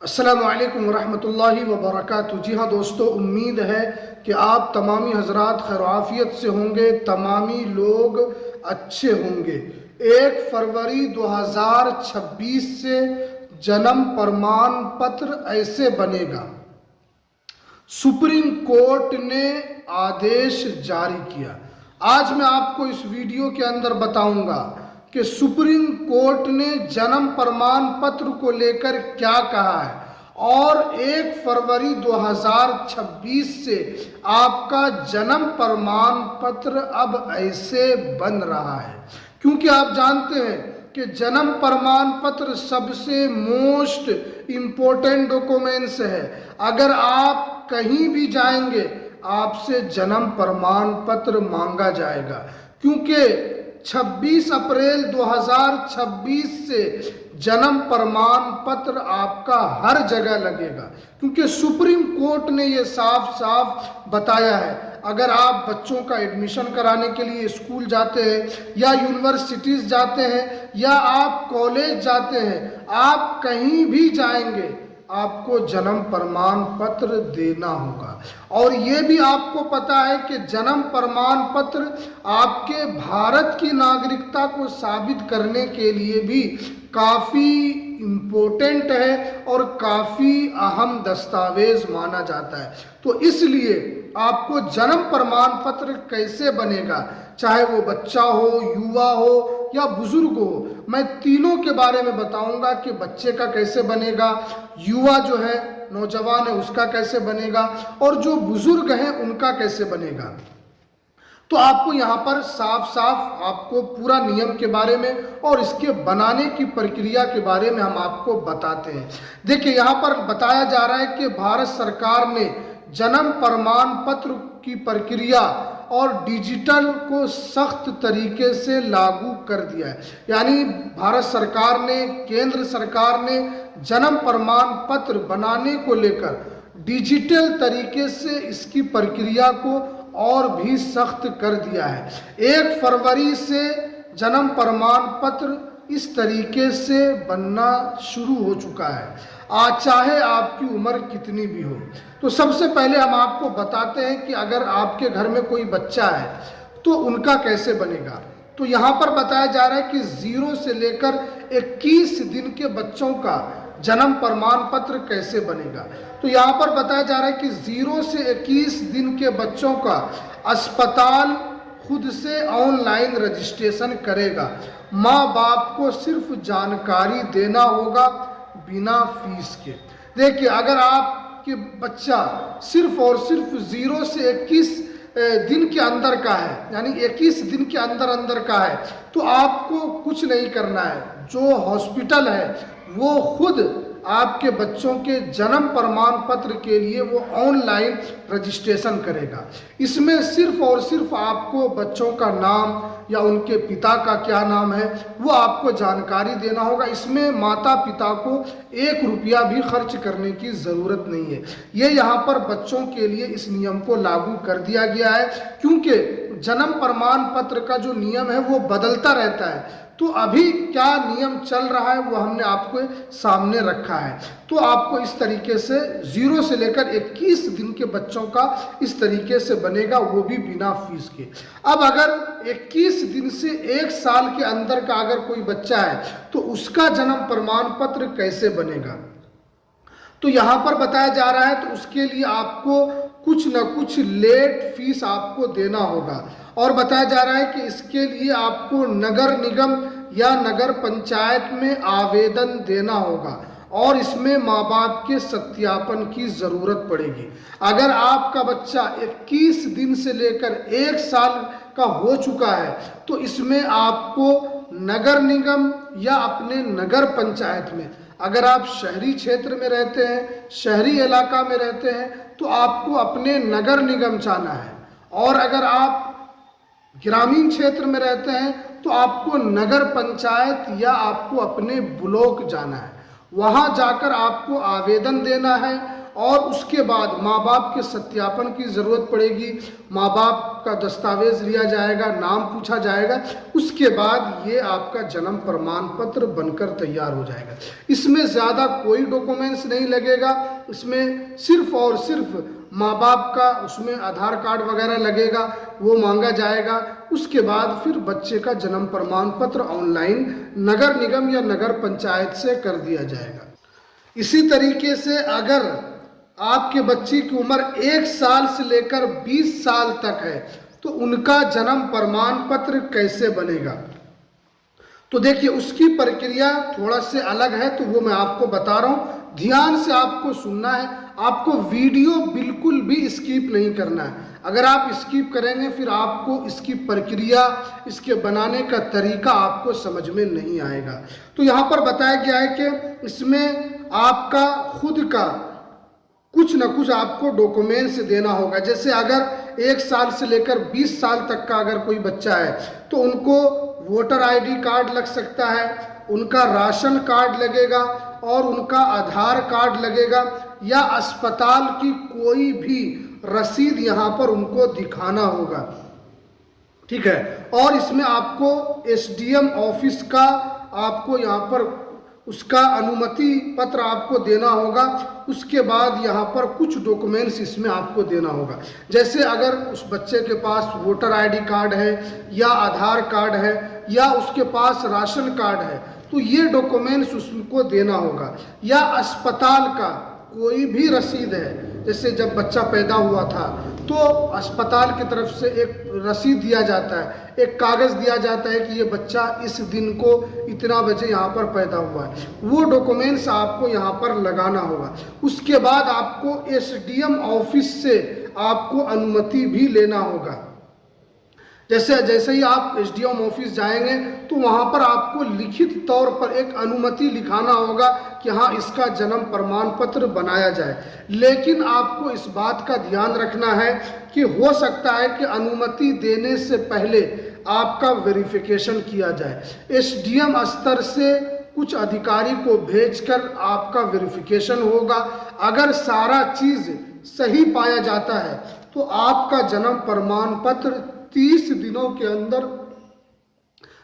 अस्सलामु अलैकुम वरहमतुल्लाहि वबरकातुहू। जी हाँ दोस्तों, उम्मीद है कि आप तमामी हजरात खैर आफियत से होंगे, तमामी लोग अच्छे होंगे। 1 फरवरी 2026 से जन्म प्रमाण पत्र ऐसे बनेगा। सुप्रीम कोर्ट ने आदेश जारी किया। आज मैं आपको इस वीडियो के अंदर बताऊंगा कि सुप्रीम कोर्ट ने जन्म प्रमाण पत्र को लेकर क्या कहा है और 1 फरवरी 2026 से आपका जन्म प्रमाण पत्र अब ऐसे बन रहा है। क्योंकि आप जानते हैं कि जन्म प्रमाण पत्र सबसे मोस्ट इम्पोर्टेंट डॉक्यूमेंट्स है। अगर आप कहीं भी जाएंगे आपसे जन्म प्रमाण पत्र मांगा जाएगा, क्योंकि 26 अप्रैल 2026 से जन्म प्रमाण पत्र आपका हर जगह लगेगा। क्योंकि सुप्रीम कोर्ट ने ये साफ साफ बताया है, अगर आप बच्चों का एडमिशन कराने के लिए स्कूल जाते हैं या यूनिवर्सिटीज जाते हैं या आप कॉलेज जाते हैं, आप कहीं भी जाएंगे आपको जन्म प्रमाण पत्र देना होगा। और ये भी आपको पता है कि जन्म प्रमाण पत्र आपके भारत की नागरिकता को साबित करने के लिए भी काफ़ी इम्पोर्टेंट है और काफ़ी अहम दस्तावेज माना जाता है। तो इसलिए आपको जन्म प्रमाण पत्र कैसे बनेगा, चाहे वो बच्चा हो, युवा हो या बुजुर्ग हो, मैं तीनों के बारे में बताऊंगा कि बच्चे का कैसे बनेगा, युवा जो है नौजवान है उसका कैसे बनेगा और जो बुजुर्ग हैं उनका कैसे बनेगा। तो आपको यहाँ पर साफ साफ आपको पूरा नियम के बारे में और इसके बनाने की प्रक्रिया के बारे में हम आपको बताते हैं। देखिए, यहाँ पर बताया जा रहा है कि भारत सरकार ने जन्म प्रमाण पत्र की प्रक्रिया और डिजिटल को सख्त तरीके से लागू कर दिया है। यानी भारत सरकार ने, केंद्र सरकार ने जन्म प्रमाण पत्र बनाने को लेकर डिजिटल तरीके से इसकी प्रक्रिया को और भी सख्त कर दिया है। 1 फरवरी से जन्म प्रमाण पत्र इस तरीके से बनना शुरू हो चुका है, चाहे आपकी उम्र कितनी भी हो। तो सबसे पहले हम आपको बताते हैं कि अगर आपके घर में कोई बच्चा है तो उनका कैसे बनेगा। तो यहाँ पर बताया जा रहा है कि 0 से लेकर 21 दिन के बच्चों का जन्म प्रमाण पत्र कैसे बनेगा। तो यहाँ पर बताया जा रहा है कि 0 से 21 दिन के बच्चों का अस्पताल खुद से ऑनलाइन रजिस्ट्रेशन करेगा। माँ बाप को सिर्फ जानकारी देना होगा बिना फीस के। देखिए, अगर आपके बच्चा सिर्फ और सिर्फ 0 से 21 दिन के अंदर का है, यानी 21 दिन के अंदर का है, तो आपको कुछ नहीं करना है। जो हॉस्पिटल है वो खुद आपके बच्चों के जन्म प्रमाण पत्र के लिए वो ऑनलाइन रजिस्ट्रेशन करेगा। इसमें सिर्फ और सिर्फ आपको बच्चों का नाम या उनके पिता का क्या नाम है वो आपको जानकारी देना होगा। इसमें माता पिता को 1 रुपया भी खर्च करने की ज़रूरत नहीं है। ये यहाँ पर बच्चों के लिए इस नियम को लागू कर दिया गया है, क्योंकि जन्म प्रमाण पत्र का जो नियम है वो बदलता रहता है। तो अभी क्या नियम चल रहा है वो हमने आपको सामने रखा है। तो आपको इस तरीके से 0 से लेकर 21 दिन के बच्चों का इस तरीके से बनेगा, वो भी बिना फीस के। अब अगर 21 दिन से 1 साल के अंदर का अगर कोई बच्चा है तो उसका जन्म प्रमाण पत्र कैसे बनेगा। तो यहाँ पर बताया जा रहा है तो उसके लिए आपको कुछ न कुछ लेट फीस आपको देना होगा। और बताया जा रहा है कि इसके लिए आपको नगर निगम या नगर पंचायत में आवेदन देना होगा और इसमें माँ बाप के सत्यापन की ज़रूरत पड़ेगी। अगर आपका बच्चा 21 दिन से लेकर 1 साल का हो चुका है तो इसमें आपको नगर निगम या अपने नगर पंचायत में, अगर आप शहरी क्षेत्र में रहते हैं, शहरी इलाका में रहते हैं, तो आपको अपने नगर निगम जाना है। और अगर आप ग्रामीण क्षेत्र में रहते हैं तो आपको नगर पंचायत या आपको अपने ब्लॉक जाना है। वहाँ जाकर आपको आवेदन देना है और उसके बाद माँ बाप के सत्यापन की ज़रूरत पड़ेगी, माँ बाप का दस्तावेज लिया जाएगा, नाम पूछा जाएगा, उसके बाद ये आपका जन्म प्रमाण पत्र बनकर तैयार हो जाएगा। इसमें ज़्यादा कोई डॉक्यूमेंट्स नहीं लगेगा, इसमें सिर्फ और सिर्फ माँ बाप का उसमें आधार कार्ड वगैरह लगेगा, वो मांगा जाएगा। उसके बाद फिर बच्चे का जन्म प्रमाण पत्र ऑनलाइन नगर निगम या नगर पंचायत से कर दिया जाएगा। इसी तरीके से अगर आपके बच्चे की उम्र 1 साल से लेकर 20 साल तक है तो उनका जन्म प्रमाण पत्र कैसे बनेगा, तो देखिए उसकी प्रक्रिया थोड़ा से अलग है, तो वो मैं आपको बता रहा हूँ। ध्यान से आपको सुनना है, आपको वीडियो बिल्कुल भी स्किप नहीं करना है। अगर आप स्किप करेंगे फिर आपको इसकी प्रक्रिया, इसके बनाने का तरीका आपको समझ में नहीं आएगा। तो यहाँ पर बताया गया है कि इसमें आपका खुद का कुछ न कुछ आपको डॉक्यूमेंट्स देना होगा। जैसे अगर 1 साल से लेकर 20 साल तक का अगर कोई बच्चा है तो उनको वोटर आईडी कार्ड लग सकता है, उनका राशन कार्ड लगेगा और उनका आधार कार्ड लगेगा, या अस्पताल की कोई भी रसीद यहाँ पर उनको दिखाना होगा, ठीक है। और इसमें आपको एसडीएम ऑफिस का आपको यहाँ पर उसका अनुमति पत्र आपको देना होगा। उसके बाद यहाँ पर कुछ डॉक्यूमेंट्स इसमें आपको देना होगा। जैसे अगर उस बच्चे के पास वोटर आईडी कार्ड है या आधार कार्ड है या उसके पास राशन कार्ड है तो ये डॉक्यूमेंट्स उसको देना होगा। या अस्पताल का कोई भी रसीद है, जैसे जब बच्चा पैदा हुआ था तो अस्पताल की तरफ से एक रसीद दिया जाता है, एक कागज़ दिया जाता है कि ये बच्चा इस दिन को इतना बजे यहाँ पर पैदा हुआ है, वो डॉक्यूमेंट्स आपको यहाँ पर लगाना होगा। उसके बाद आपको एसडीएम ऑफिस से आपको अनुमति भी लेना होगा। जैसे ही आप एसडीएम ऑफिस जाएंगे तो वहाँ पर आपको लिखित तौर पर एक अनुमति लिखाना होगा कि हाँ इसका जन्म प्रमाण पत्र बनाया जाए। लेकिन आपको इस बात का ध्यान रखना है कि हो सकता है कि अनुमति देने से पहले आपका वेरिफिकेशन किया जाए। एसडीएम स्तर से कुछ अधिकारी को भेजकर आपका वेरिफिकेशन होगा। अगर सारा चीज़ सही पाया जाता है तो आपका जन्म प्रमाण पत्र 30 दिनों के अंदर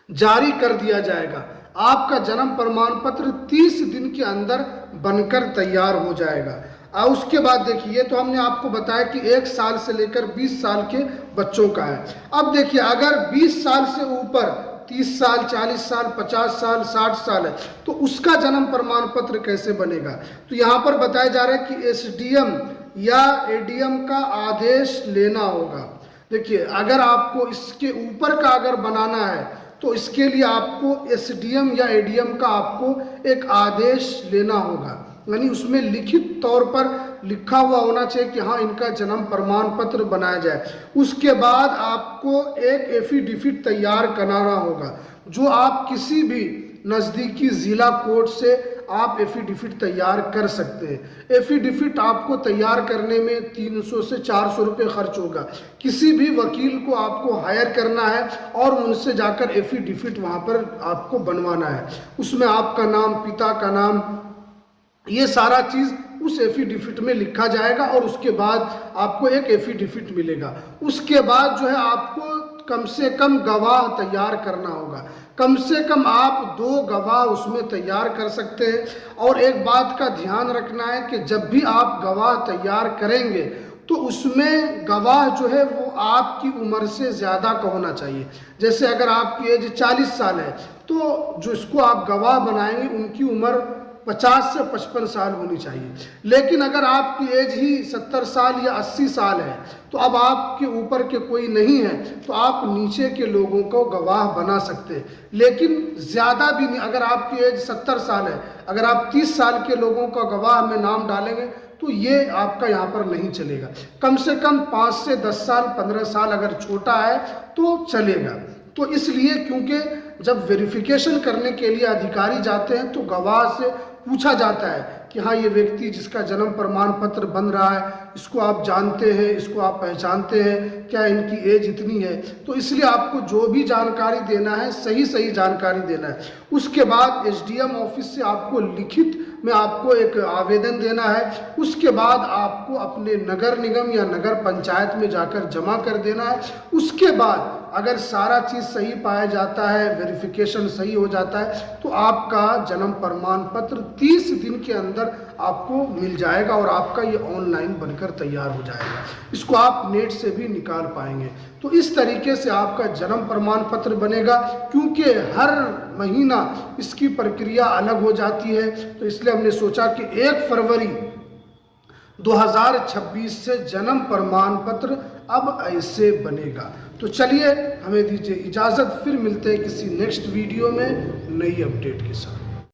जारी कर दिया जाएगा। आपका जन्म प्रमाण पत्र 30 दिन के अंदर बनकर तैयार हो जाएगा। और उसके बाद देखिए, तो हमने आपको बताया कि 1 साल से लेकर 20 साल के बच्चों का है। अब देखिए अगर 20 साल से ऊपर 30 साल, 40 साल, 50 साल, 60 साल है तो उसका जन्म प्रमाण पत्र कैसे बनेगा। तो यहाँ पर बताया जा रहा है कि एसडीएम या एडीएम का आदेश लेना होगा। देखिए अगर आपको इसके ऊपर का अगर बनाना है तो इसके लिए आपको एसडीएम या एडीएम का आपको एक आदेश लेना होगा, यानी उसमें लिखित तौर पर लिखा हुआ होना चाहिए कि हाँ इनका जन्म प्रमाण पत्र बनाया जाए। उसके बाद आपको एक एफिडेविट तैयार कराना होगा, जो आप किसी भी नज़दीकी ज़िला कोर्ट से आप एफिडेविट तैयार कर सकते हैं। एफिडेविट आपको तैयार करने में 300 से 400 रुपये खर्च होगा। किसी भी वकील को आपको हायर करना है और उनसे जाकर एफिडेविट वहाँ पर आपको बनवाना है। उसमें आपका नाम, पिता का नाम, ये सारा चीज़ उस एफिडेविट में लिखा जाएगा और उसके बाद आपको एक एफिडेविट मिलेगा। उसके बाद जो है आपको कम से कम गवाह तैयार करना होगा। कम से कम आप 2 गवाह उसमें तैयार कर सकते हैं। और एक बात का ध्यान रखना है कि जब भी आप गवाह तैयार करेंगे तो उसमें गवाह जो है वो आपकी उम्र से ज़्यादा का होना चाहिए। जैसे अगर आपकी एज 40 साल है तो जो इसको आप गवाह बनाएंगे उनकी उम्र 50 से 55 साल होनी चाहिए। लेकिन अगर आपकी एज ही 70 साल या 80 साल है तो अब आपके ऊपर के कोई नहीं है तो आप नीचे के लोगों को गवाह बना सकते हैं। लेकिन ज़्यादा भी नहीं, अगर आपकी एज 70 साल है, अगर आप 30 साल के लोगों का गवाह में नाम डालेंगे तो ये आपका यहाँ पर नहीं चलेगा। कम से कम 5 से 10 साल, 15 साल अगर छोटा है तो चलेगा। तो इसलिए क्योंकि जब वेरिफिकेशन करने के लिए अधिकारी जाते हैं तो गवाह से पूछा जाता है कि हाँ ये व्यक्ति जिसका जन्म प्रमाण पत्र बन रहा है, इसको आप जानते हैं, इसको आप पहचानते हैं, क्या इनकी एज इतनी है। तो इसलिए आपको जो भी जानकारी देना है सही जानकारी देना है। उसके बाद एसडीएम ऑफिस से आपको लिखित में आपको एक आवेदन देना है। उसके बाद आपको अपने नगर निगम या नगर पंचायत में जाकर जमा कर देना है। उसके बाद अगर सारा चीज़ सही पाया जाता है, वेरिफिकेशन सही हो जाता है, तो आपका जन्म प्रमाण पत्र 30 दिन के अंदर आपको मिल जाएगा और आपका ये ऑनलाइन बनकर तैयार हो जाएगा। इसको आप नेट से भी निकाल पाएंगे। तो इस तरीके से आपका जन्म प्रमाण पत्र बनेगा। क्योंकि हर महीना इसकी प्रक्रिया अलग हो जाती है, तो इसलिए हमने सोचा कि 1 फरवरी 2026 से जन्म प्रमाण पत्र अब ऐसे बनेगा। तो चलिए हमें दीजिए इजाज़त, फिर मिलते हैं किसी नेक्स्ट वीडियो में नई अपडेट के साथ।